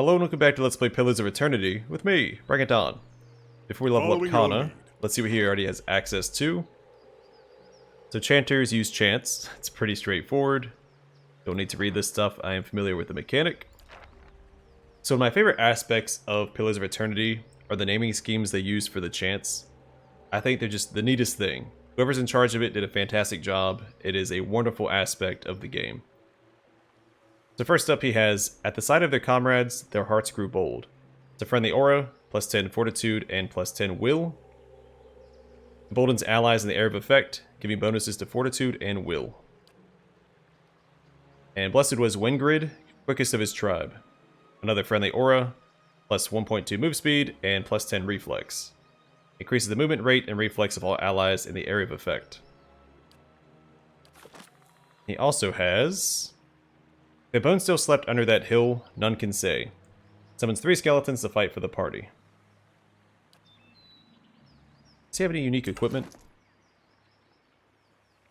Hello and welcome back to Let's Play Pillars of Eternity with me, Bring It On. Before we level up Following your Kana, lead. let's see what he already has access to. So Chanters use Chants. It's pretty straightforward. Don't need to read this stuff. I am familiar with the mechanic. So my favorite aspects of Pillars of Eternity are the naming schemes they use for the Chants. I think they're just the neatest thing. Whoever's in charge of it did a fantastic job. It is a wonderful aspect of the game. So first up he has, at the sight of their comrades, their hearts grew bold. It's a friendly aura, plus 10 fortitude and plus 10 will. Emboldens allies in the area of effect, giving bonuses to fortitude and will. And blessed was Wingrid, quickest of his tribe. Another friendly aura, plus 1.2 move speed and plus 10 reflex. Increases the movement rate and reflex of all allies in the area of effect. He also has, if bones still slept under that hill, none can say. Summons 3 skeletons to fight for the party. Does he have any unique equipment?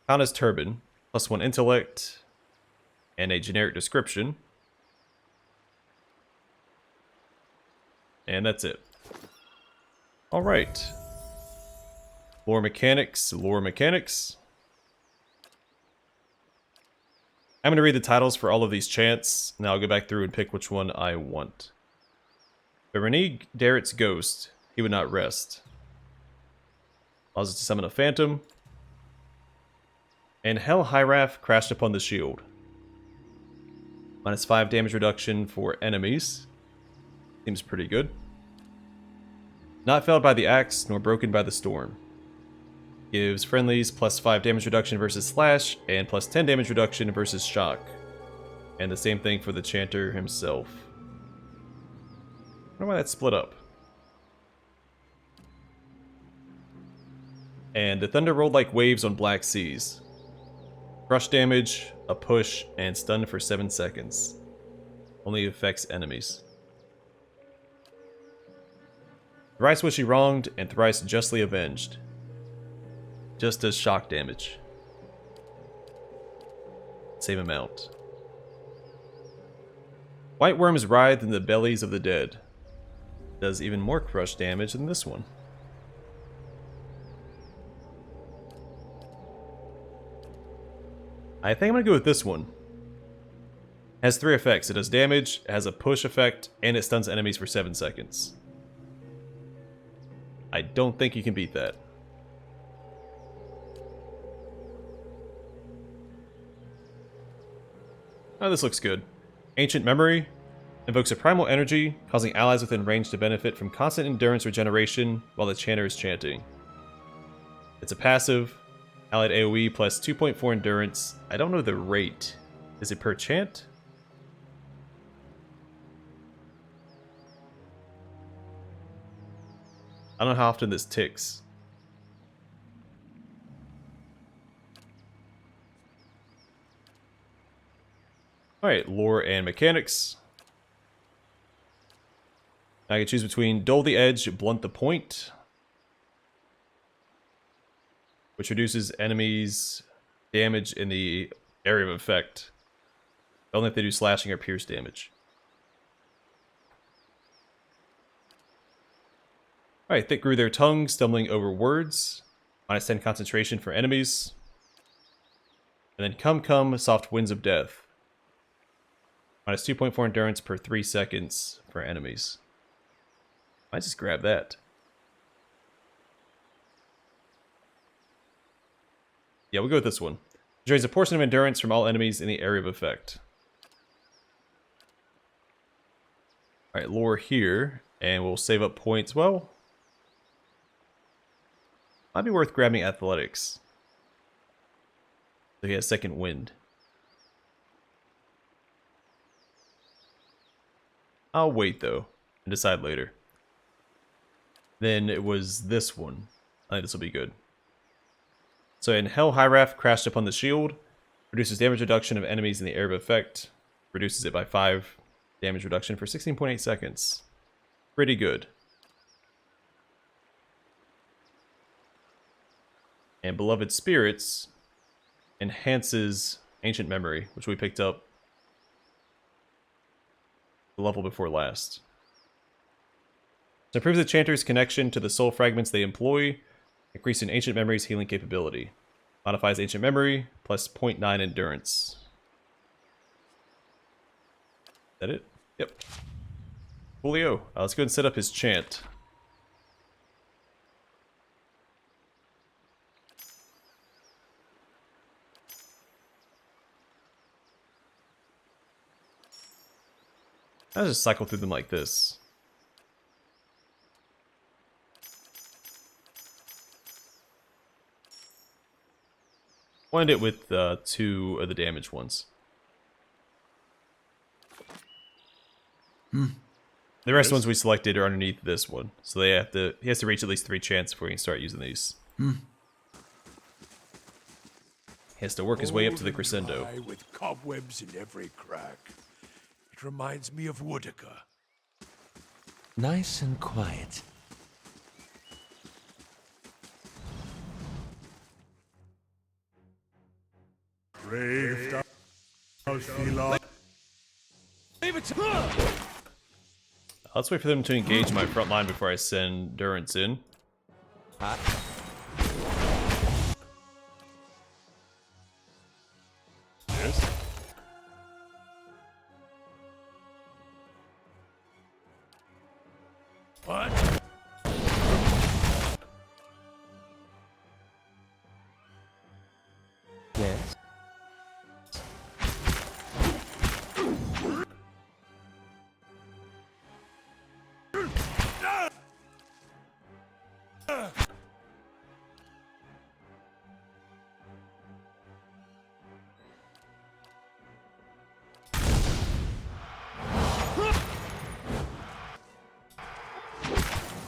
Kana's Turban, plus 1 intellect, and a generic description. And that's it. Alright. Lore mechanics, lore mechanics. I'm going to read the titles for all of these chants, and I'll go back through and pick which one I want. But Rene Darrett's ghost, he would not rest. Allows us to summon a phantom. And Hell Hyraph crashed upon the shield. Minus 5 damage reduction for enemies. Seems pretty good. Not felled by the axe, nor broken by the storm. Gives friendlies plus 5 damage reduction versus slash, and plus 10 damage reduction versus shock. And the same thing for the chanter himself. I don't know why that's split up. And the thunder rolled like waves on black seas. Crush damage, a push, and stun for 7 seconds. Only affects enemies. Thrice was she wronged, and thrice justly avenged. Just does shock damage. Same amount. White worms writhe in the bellies of the dead. Does even more crush damage than this one. I think I'm gonna go with this one. Has 3 effects. It does damage, it has a push effect, and it stuns enemies for 7 seconds. I don't think you can beat that. Oh, this looks good. Ancient Memory. Invokes a primal energy, causing allies within range to benefit from constant endurance regeneration while the chanter is chanting. It's a passive. Allied AoE plus 2.4 endurance. I don't know the rate. Is it per chant? I don't know how often this ticks. Alright, lore and mechanics. I can choose between Dull the Edge, Blunt the Point, which reduces enemies' damage in the area of effect, only if they do slashing or pierce damage. Alright, Thick Grew Their Tongue, Stumbling Over Words, minus 10 concentration for enemies. And then Come Come, Soft Winds of Death. Minus 2.4 endurance per 3 seconds for enemies. Might just grab that. Yeah, we'll go with this one. Drains a portion of endurance from all enemies in the area of effect. Alright, lore here. And we'll save up points. Well, might be worth grabbing athletics. So he has second wind. I'll wait though, and decide later. Then it was this one. I think this will be good. So in Hell Hyraph crashed upon the shield, reduces damage reduction of enemies in the area of effect, reduces it by 5 damage reduction for 16.8 seconds. Pretty good. And Beloved Spirits enhances Ancient Memory, which we picked up the level before last. So improves the Chanter's connection to the soul fragments they employ, increasing Ancient Memory's healing capability. Modifies Ancient Memory, plus 0.9 endurance. Is that it? Yep. Coolio. Let's go and set up his chant. I'll just cycle through them like this. We'll end it with 2 of the damaged ones. The rest of the ones we selected are underneath this one, so he has to reach at least 3 chants before he can start using these. He has to work his way up to the crescendo. With cobwebs in every crack. It reminds me of Woodica. Nice and quiet. Brave thou shalt leave it to Let's wait for them to engage my front line before I send Durance in. Yes. What? Yes.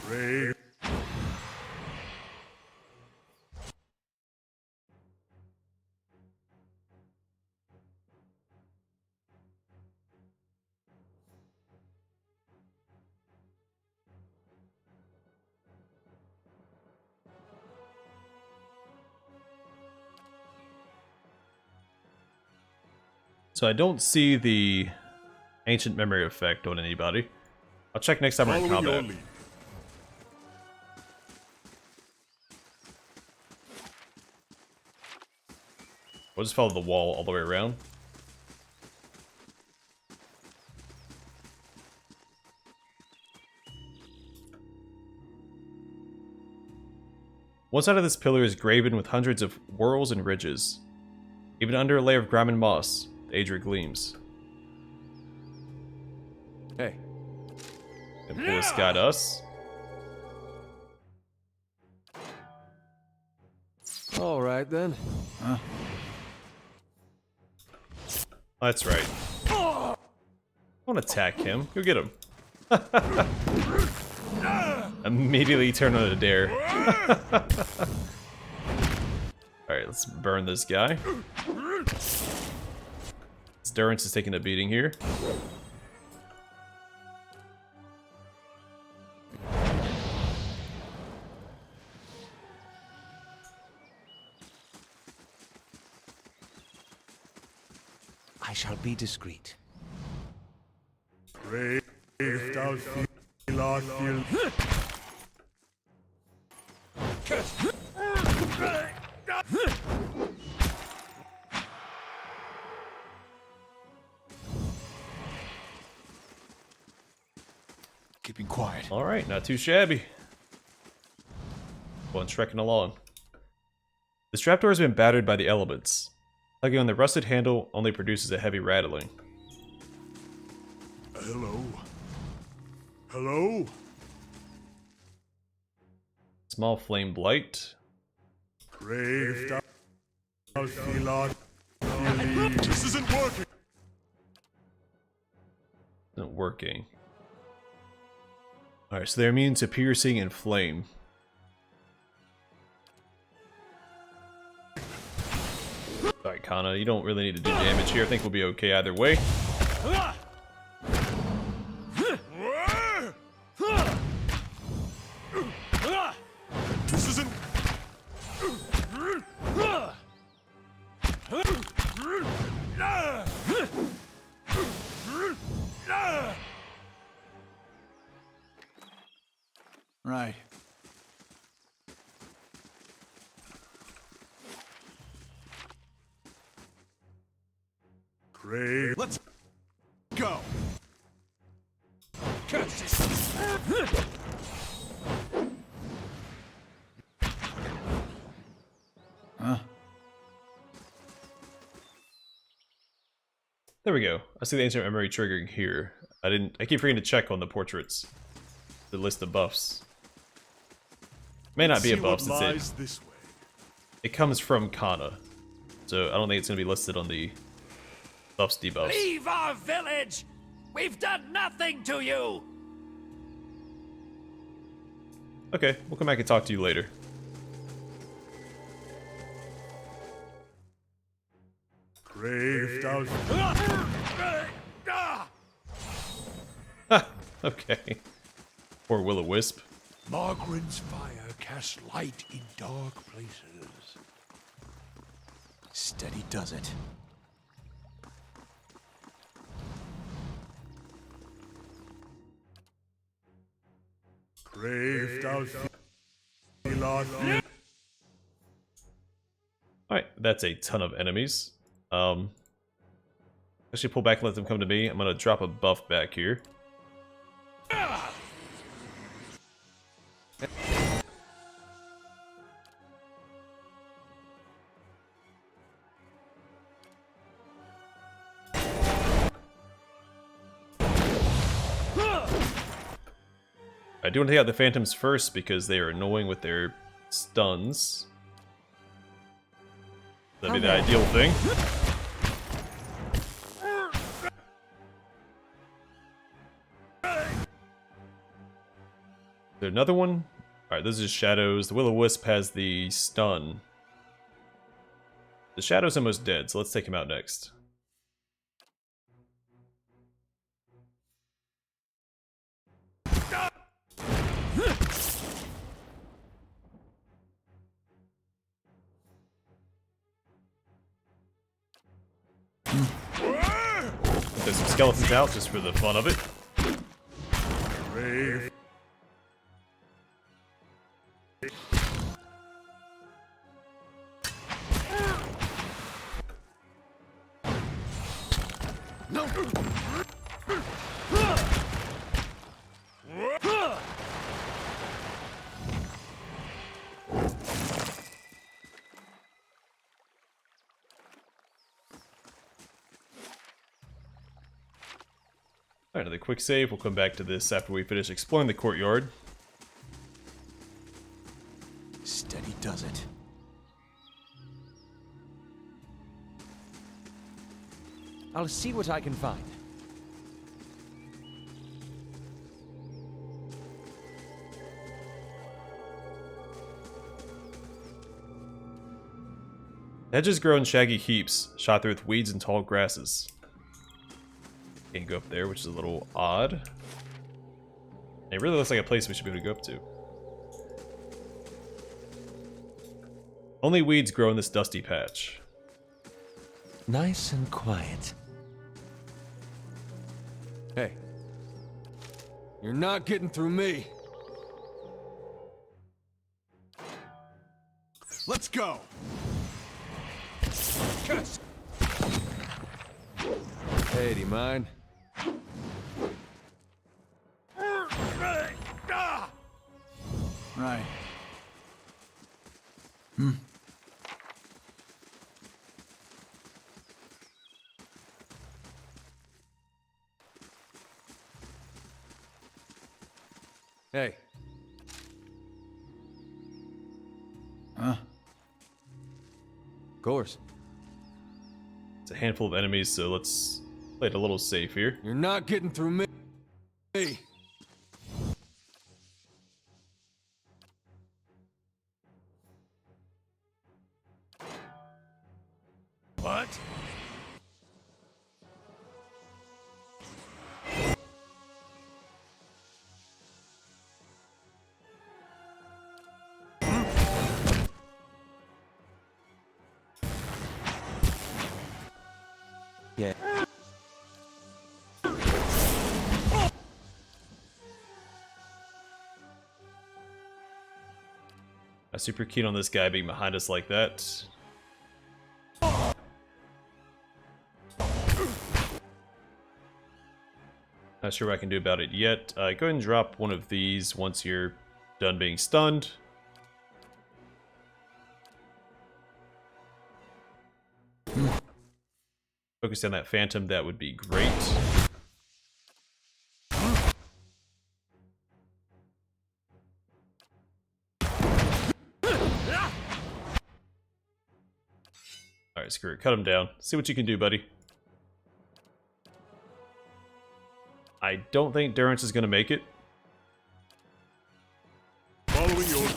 Brave. So I don't see the Ancient Memory effect on anybody. I'll check next time we're in Following your combat. lead. We'll just follow the wall all the way around. One side of this pillar is graven with hundreds of whorls and ridges. Even under a layer of grime and moss, the Aedra gleams. Hey. And pull this guy to us. All right then. That's right. I want to attack him. Go get him. Immediately turn on a dare. Alright, let's burn this guy. Durance is taking a beating here. I shall be discreet. Brave thou shalt keeping quiet. Alright, not too shabby. Going trekking along. This trapdoor has been battered by the elements. Tugging on the rusted handle only produces a heavy rattling. Hello. Hello. Small flame blight. Brave thou shalt This isn't working. Isn't working. Alright, so they're immune to piercing and flame. Alright, Kana, you don't really need to do damage here. I think we'll be okay either way. This isn't. Right. Crave. Let's go. Huh? There we go. I see the ancient memory triggering here. I keep forgetting to check on the portraits. The list of buffs. May not be a buff since it comes from Kana. So I don't think it's gonna be listed on the buffs debuffs. Leave our village! We've done nothing to you! Okay, we'll come back and talk to you later. Craved out. Okay. Poor Will-O-Wisp. Margaret's fire casts light in dark places. Steady does it. Craved out. Alright, that's a ton of enemies. Actually pull back and let them come to me. I'm gonna drop a buff back here. I do want to take out the phantoms first because they are annoying with their stuns. That'd be the ideal thing. Is there another one? Alright, those are shadows. The Will-O-Wisp has the stun. The shadow's almost dead, so let's take him out next. There's some skeletons out just for the fun of it. Crave. No! Alright, another quick save. We'll come back to this after we finish exploring the courtyard. Steady does it. I'll see what I can find. Hedges grow in shaggy heaps, shot through with weeds and tall grasses. Can't go up there, which is a little odd. It really looks like a place we should be able to go up to. Only weeds grow in this dusty patch. Nice and quiet. Hey. You're not getting through me. Let's go. Yes. Hey, do you mind? Right. Hey. Huh? Of course. It's a handful of enemies, so let's play it a little safe here. You're not getting through me. Hey. What? Yeah. I'm super keen on this guy being behind us like that. Not sure what I can do about it yet. Go ahead and drop one of these once you're done being stunned. Focus on that phantom, that would be great. Alright, screw it. Cut him down. See what you can do, buddy. I don't think Durance is going to make it. Following your...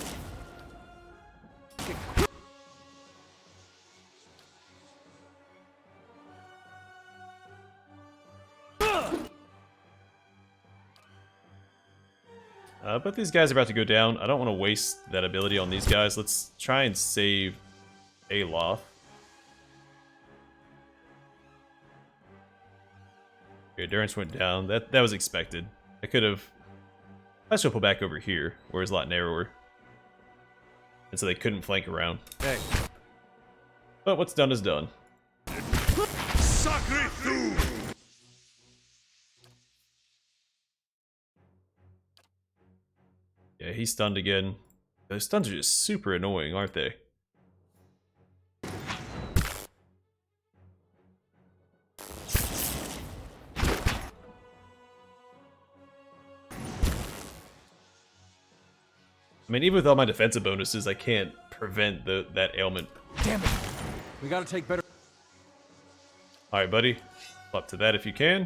But these guys are about to go down. I don't want to waste that ability on these guys. Let's try and save Aloth. Okay, Durance went down. That was expected. I could have... I should pull back over here, where it's a lot narrower. And so they couldn't flank around. Hey. But what's done is done. Sacre tu! Yeah, he's stunned again. Those stuns are just super annoying, aren't they? I mean, even with all my defensive bonuses, I can't prevent that ailment. Damn it. We gotta take better Alright, buddy. Up to that if you can.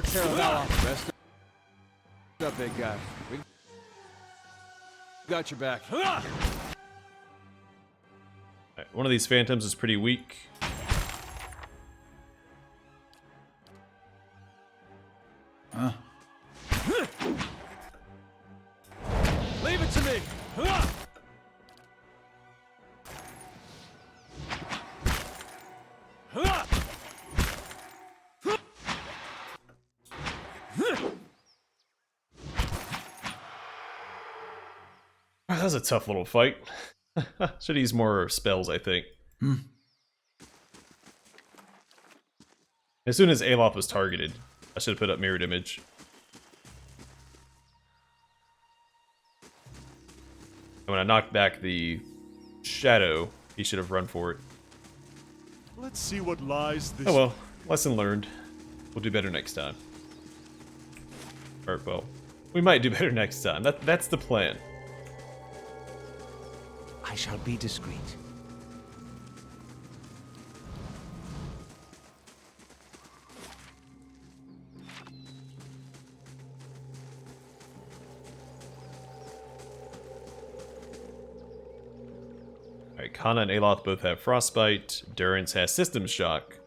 care of that off. Rest up, big guy. We got your back. Alright, one of these phantoms is pretty weak. Leave it to me. That was a tough little fight. Should use more spells, I think. As soon as Aloth was targeted, I should have put up mirrored image. And when I knocked back the shadow, he should have run for it. Let's see what lies this... Oh well, lesson learned. We'll do better next time. Or, well, we might do better next time. That's the plan. I shall be discreet. Alright, Kana and Aloth both have Frostbite. Durance has System Shock.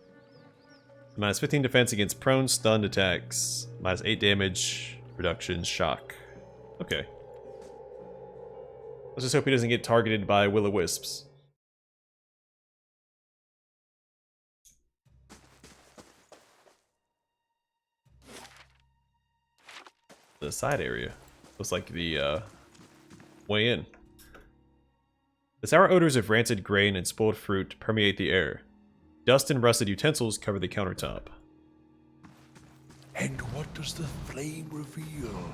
Minus 15 defense against prone stunned attacks. Minus 8 damage reduction shock. Okay. Let's just hope he doesn't get targeted by will-o-wisps. The side area. Looks like the way in. The sour odors of rancid grain and spoiled fruit permeate the air. Dust and rusted utensils cover the countertop. And what does the flame reveal?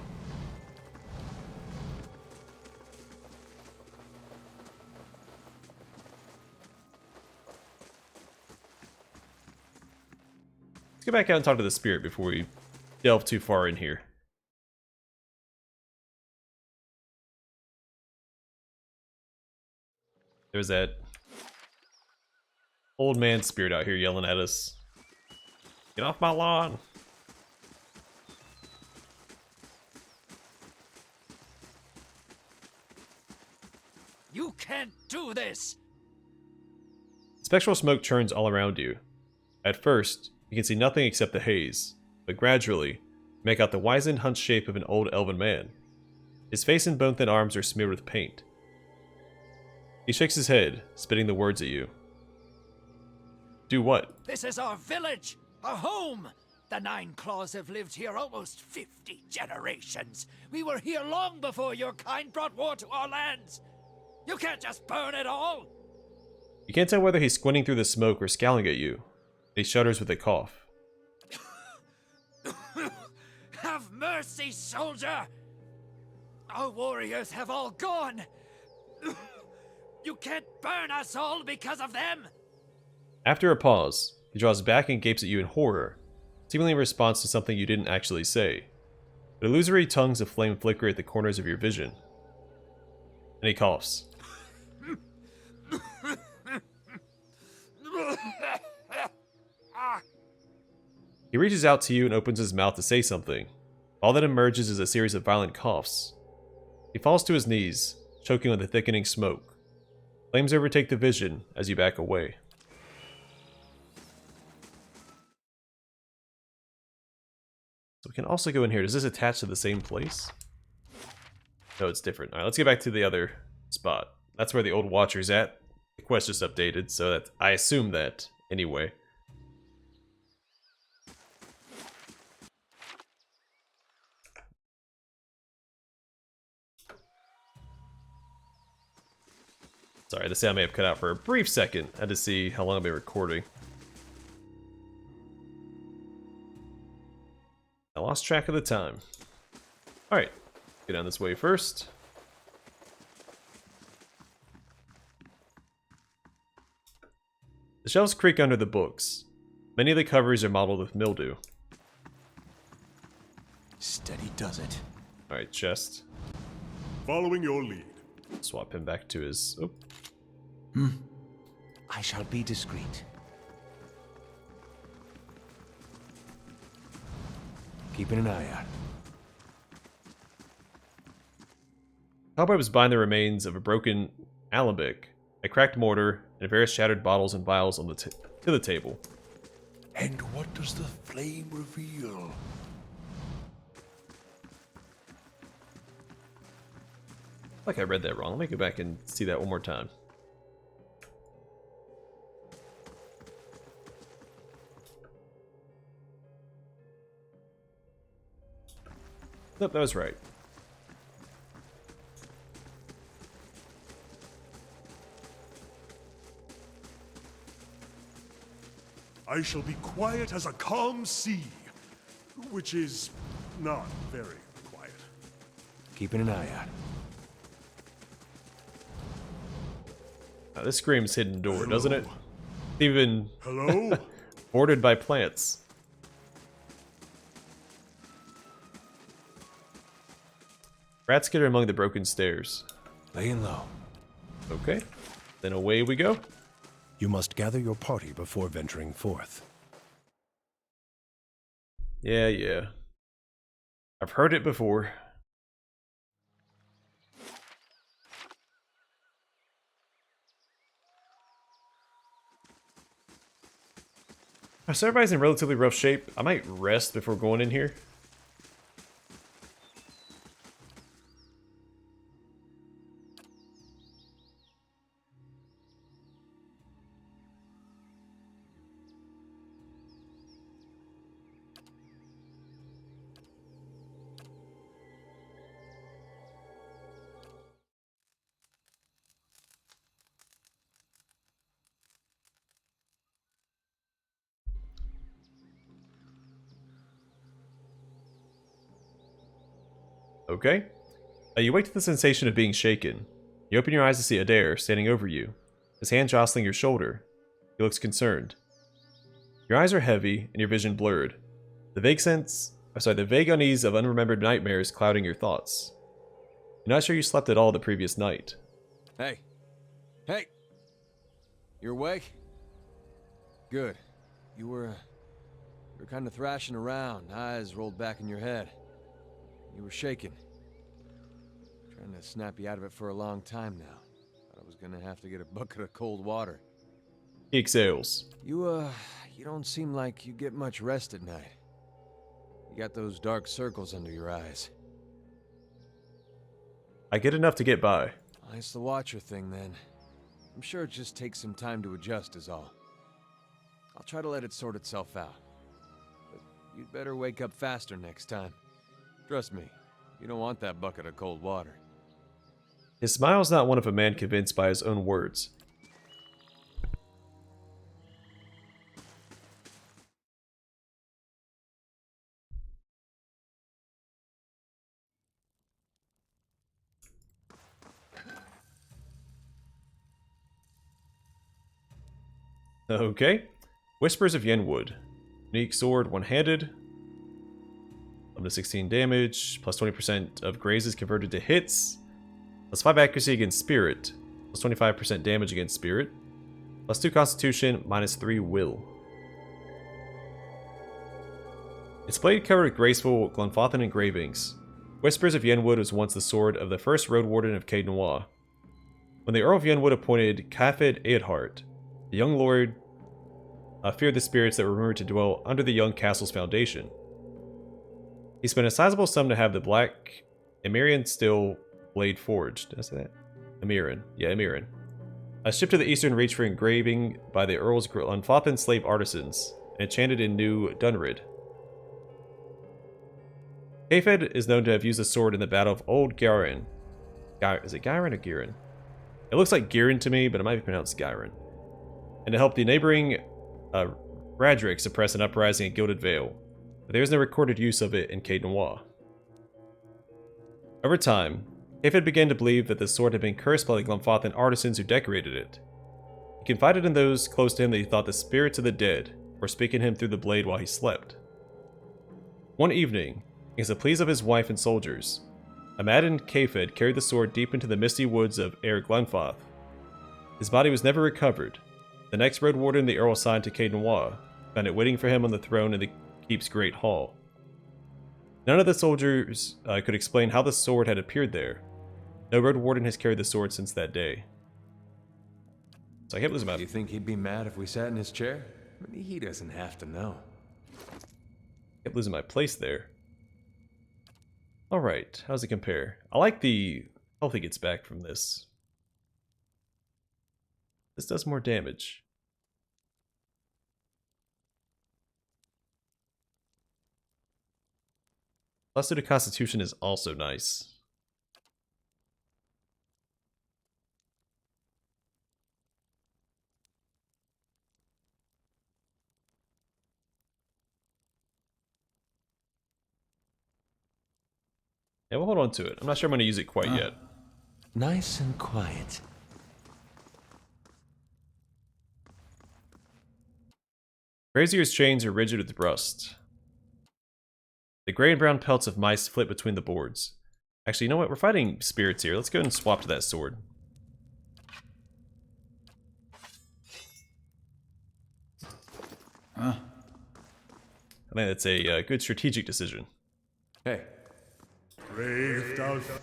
Let's go back out and talk to the spirit before we delve too far in here. There's that old man spirit out here yelling at us. Get off my lawn! You can't do this! Spectral smoke churns all around you. At first, you can see nothing except the haze, but gradually, you make out the wizened, hunched shape of an old elven man. His face and bone-thin arms are smeared with paint. He shakes his head, spitting the words at you. Do what? This is our village, our home! The Nine Claws have lived here almost 50 generations. We were here long before your kind brought war to our lands. You can't just burn it all! You can't tell whether he's squinting through the smoke or scowling at you. He shudders with a cough. Have mercy, soldier! Our warriors have all gone! You can't burn us all because of them! After a pause, he draws back and gapes at you in horror, seemingly in response to something you didn't actually say. But illusory tongues of flame flicker at the corners of your vision. And he coughs. He reaches out to you and opens his mouth to say something. All that emerges is a series of violent coughs. He falls to his knees, choking on the thickening smoke. Flames overtake the vision as you back away. So we can also go in here. Does this attach to the same place? No, it's different. Alright, let's get back to the other spot. That's where the old Watcher's at. The quest just updated, so that I assume that anyway. Sorry, the sound may have cut out for a brief second. I had to see how long I've been recording. I lost track of the time. Alright, go down this way first. The shelves creak under the books. Many of the covers are mottled with mildew. Steady does it. Alright, chest. Following your lead. Swap him back to his... Oh, I shall be discreet. Keeping an eye out. cobwebs bind the remains of a broken alembic, a cracked mortar, and various shattered bottles and vials on the to the table. And what does the flame reveal? Like I read that wrong. Let me go back and see that one more time. Nope, that was right. I shall be quiet as a calm sea, which is not very quiet. Keeping an eye out. This screams hidden door, doesn't it? Even Hello? bordered by plants. Rats skitter among the broken stairs. Laying low. Okay, then away we go. You must gather your party before venturing forth. Yeah. I've heard it before. So everybody's in relatively rough shape. I might rest before going in here. Okay. You wake to the sensation of being shaken. You open your eyes to see Adair standing over you, his hand jostling your shoulder. He looks concerned. Your eyes are heavy and your vision blurred. The vague unease of unremembered nightmares clouding your thoughts. You're not sure you slept at all the previous night. Hey. Hey! You awake? Good. You were kind of thrashing around, eyes rolled back in your head. You were shaking. Trying to snap you out of it for a long time now. Thought I was gonna have to get a bucket of cold water. He exhales. You don't seem like you get much rest at night. You got those dark circles under your eyes. I get enough to get by. Well, it's the Watcher thing, then. I'm sure it just takes some time to adjust is all. I'll try to let it sort itself out. But you'd better wake up faster next time. Trust me, you don't want that bucket of cold water. His smile is not one of a man convinced by his own words. Okay. Whispers of Yenwood. Unique sword, one-handed. Up to 16 damage, plus 20% of grazes converted to hits. Plus 5 accuracy against spirit. Plus 25% damage against spirit. Plus 2 constitution, minus 3 will. Its blade covered with graceful Glenfathan engravings. Whispers of Yenwood was once the sword of the first Road Warden of Caed Nua. When the Earl of Yenwood appointed Caed Nua, the young lord feared the spirits that were rumored to dwell under the young castle's foundation. He spent a sizable sum to have the black Emirian steel blade forged. Did I say that? Emiran. Yeah, Emiran. A ship to the eastern reach for engraving by the Earl's Glenfathan slave artisans, enchanted in New Dunrid. Caed is known to have used the sword in the Battle of Old Garen. Is it Gyren or Giren? It looks like Giren to me, but it might be pronounced Gyren. And to help the neighboring Radric suppress an uprising at Gilded Vale, but there is no recorded use of it in Caed Nua. Over time, Caed began to believe that the sword had been cursed by the Glenfathan artisans who decorated it. He confided in those close to him that he thought the spirits of the dead were speaking to him through the blade while he slept. One evening, against the pleas of his wife and soldiers, a maddened Caed carried the sword deep into the misty woods of Air Glenfath. His body was never recovered. The next Road Warden the Earl assigned to Caed Nua found it waiting for him on the throne in the keep's great hall. None of the soldiers could explain how the sword had appeared there. No Road Warden has carried the sword since that day. So I kept losing my... Do you think he'd be mad if we sat in his chair? I mean, he doesn't have to know. Kept losing my place there. Alright, how does it compare? I like the health he gets back from this. This does more damage. Plus 2 to Constitution is also nice. Yeah, we'll hold on to it. I'm not sure I'm going to use it quite yet. Nice and quiet. Grazier's chains are rigid with rust. The gray and brown pelts of mice flit between the boards. Actually, you know what? We're fighting spirits here. Let's go ahead and swap to that sword. I think that's a good strategic decision. Hey. Brave Dalf.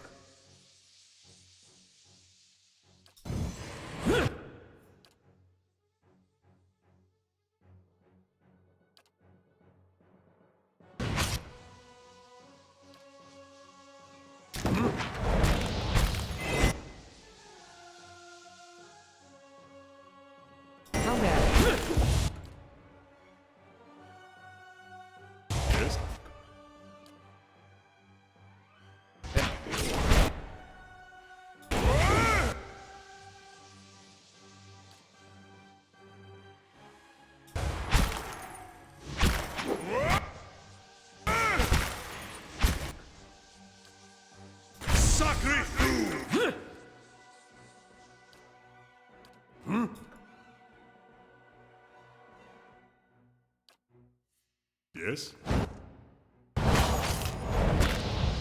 Yes?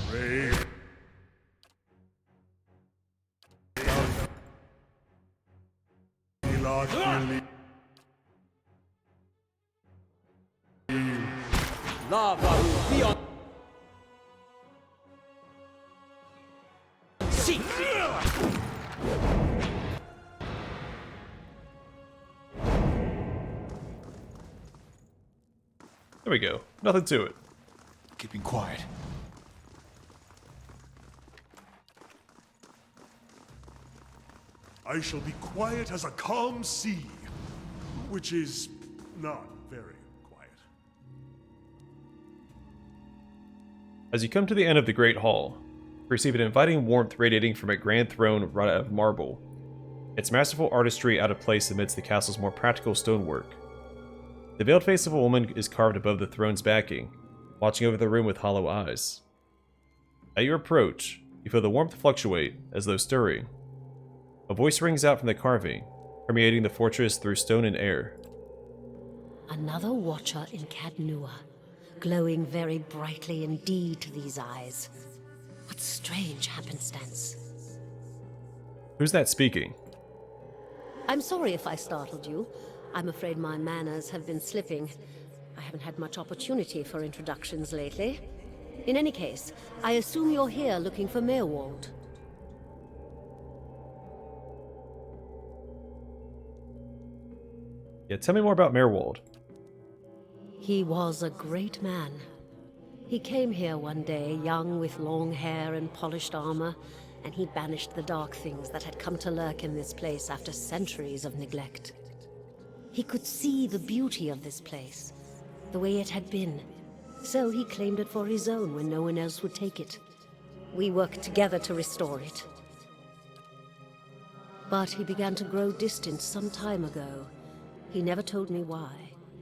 Brave. Lava beyond. See. There we go. Nothing to it. Keeping quiet. I shall be quiet as a calm sea, which is not very quiet. As you come to the end of the Great Hall, Perceive an inviting warmth radiating from a grand throne wrought out of marble. Its masterful artistry out of place amidst the castle's more practical stonework. The veiled face of a woman is carved above the throne's backing, watching over the room with hollow eyes. At your approach, you feel the warmth fluctuate, as though stirring. A voice rings out from the carving, permeating the fortress through stone and air. Another watcher in Caed Nua, glowing very brightly indeed to these eyes. What strange happenstance. Who's that speaking? I'm sorry if I startled you. I'm afraid my manners have been slipping. I haven't had much opportunity for introductions lately. In any case, I assume you're here looking for Merwald. Yeah, tell me more about Merwald. He was a great man. He came here one day, young with long hair and polished armor, and he banished the dark things that had come to lurk in this place after centuries of neglect. He could see the beauty of this place, the way it had been, so he claimed it for his own when no one else would take it. We worked together to restore it. But he began to grow distant some time ago. He never told me why.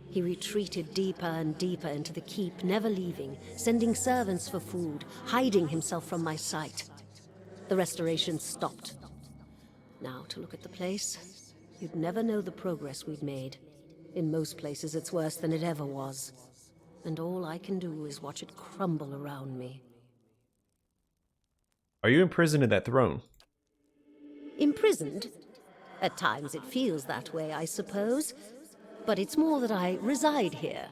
He retreated deeper and deeper into the keep, never leaving, sending servants for food, hiding himself from my sight. The restoration stopped. Now, to look at the place, you'd never know the progress we'd made. In most places, it's worse than it ever was. And all I can do is watch it crumble around me. Are you imprisoned in that throne? Imprisoned? At times it feels that way, I suppose. But it's more that I reside here.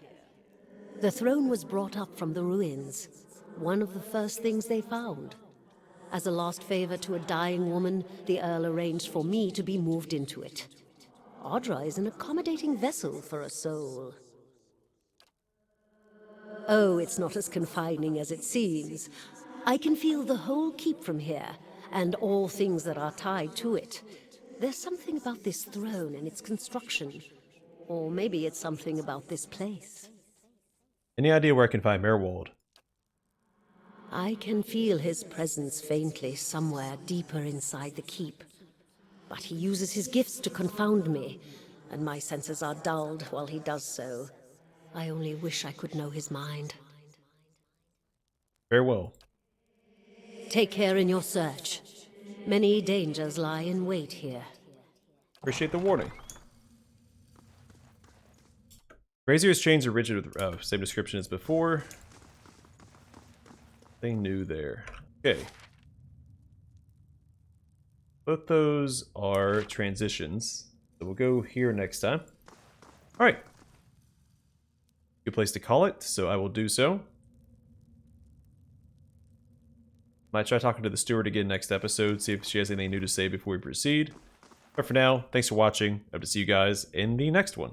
The throne was brought up from the ruins. One of the first things they found. As a last favor to a dying woman, the Earl arranged for me to be moved into it. Audra is an accommodating vessel for a soul. Oh, it's not as confining as it seems. I can feel the whole keep from here, and all things that are tied to it. There's something about this throne and its construction. Or maybe it's something about this place. Any idea where I can find Merwald? I can feel his presence faintly somewhere deeper inside the keep. But he uses his gifts to confound me, and my senses are dulled while he does so. I only wish I could know his mind. Farewell. Take care in your search. Many dangers lie in wait here. Appreciate the warning. Brazier's chains are rigid with same description as before. Nothing new there. Okay. Both those are transitions. So we'll go here next time. Alright. Good place to call it, so I will do so. Might try talking to the steward again next episode, see if she has anything new to say before we proceed. But for now, thanks for watching. Hope to see you guys in the next one.